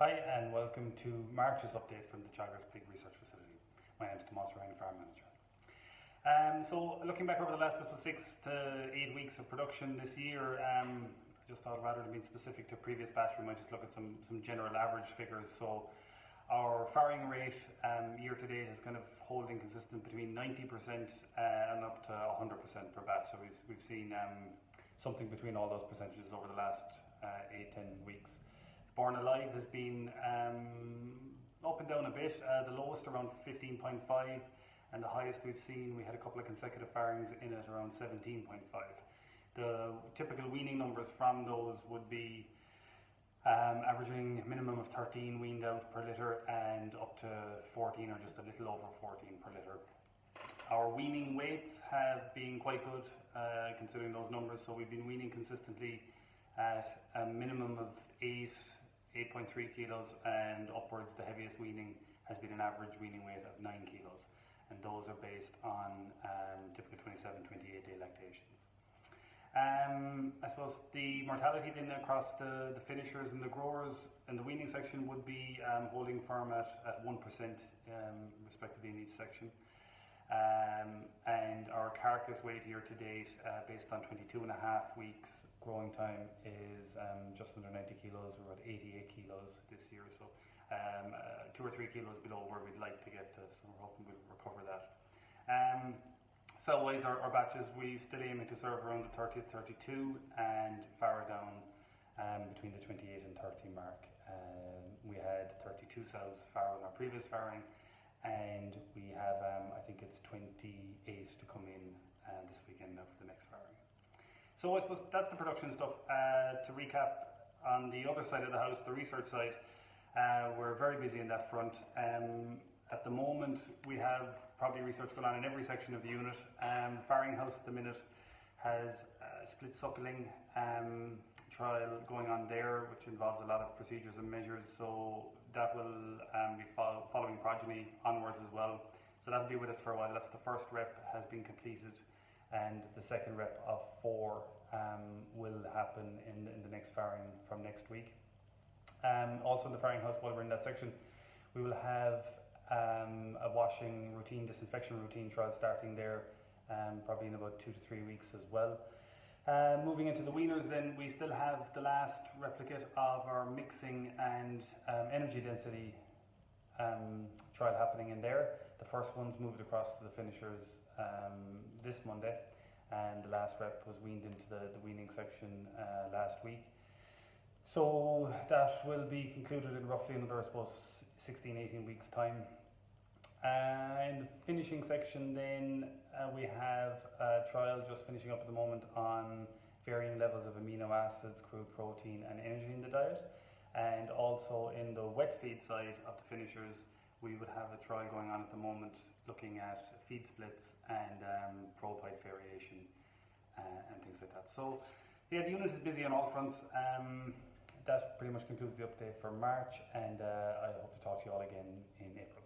Hi and welcome to March's update from the Teagasc Pig Research Facility. My name is Tomás Ryan, Farm Manager. So looking back over the last 6 to 8 weeks of production this year, I just thought rather than being specific to previous batch, we might just look at some general average figures. So our farrowing rate year to date is kind of holding consistent between 90% and up to 100% per batch. So we've seen something between all those percentages over the last 8-10 weeks. Born alive has been up and down a bit, the lowest around 15.5 and the highest we've seen, we had a couple of consecutive farrowings in it around 17.5. The typical weaning numbers from those would be averaging minimum of 13 weaned out per litre and up to 14 or just a little over 14 per litre. Our weaning weights have been quite good considering those numbers, so we've been weaning consistently at a minimum of 8.3 kilos and upwards. The heaviest weaning has been an average weaning weight of 9 kilos, and those are based on typical 27-28 day lactations. I suppose the mortality then across the finishers and the growers in the weaning section would be holding firm at 1% respectively in each section. And our carcass weight year to date based on 22.5 weeks growing time is just under 90 kilos. We're at 88 kilos this year, so 2 or 3 kilos below where we'd like to get to, so we're hoping we'll recover that. Cell-wise, our batches, we still aiming to serve around the 30-32 and farrow down between the 28 and 30 mark. We had 32 cells farrow in our previous farrowing, and we have I think it's 28 to come in this weekend now for the next farrowing. So I suppose that's the production stuff. To recap, on the other side of the house, the research side, we're very busy in that front. At the moment we have probably research going on in every section of the unit. The farrowing house at the minute has a split suckling trial going on there, which involves a lot of procedures and measures, so that will be following progeny onwards as well. So that'll be with us for a while. That's the first rep has been completed, and the second rep of 4 will happen in the next farrowing from next week. Also in the farrowing house, while we're in that section, we will have a washing routine, disinfection routine trial starting there probably in about 2 to 3 weeks as well. Moving into the weaners then, we still have the last replicate of our mixing and energy density trial happening in there. The first one's moved across to the finishers this Monday, and the last rep was weaned into the weaning section last week. So that will be concluded in roughly another, I suppose, 16-18 weeks time. In the finishing section then, we have a trial just finishing up at the moment on varying levels of amino acids, crude protein and energy in the diet. And also in the wet feed side of the finishers, we would have a trial going on at the moment looking at feed splits and probe height variation and things like that. So yeah, the unit is busy on all fronts. That pretty much concludes the update for March, and I hope to talk to you all again in April.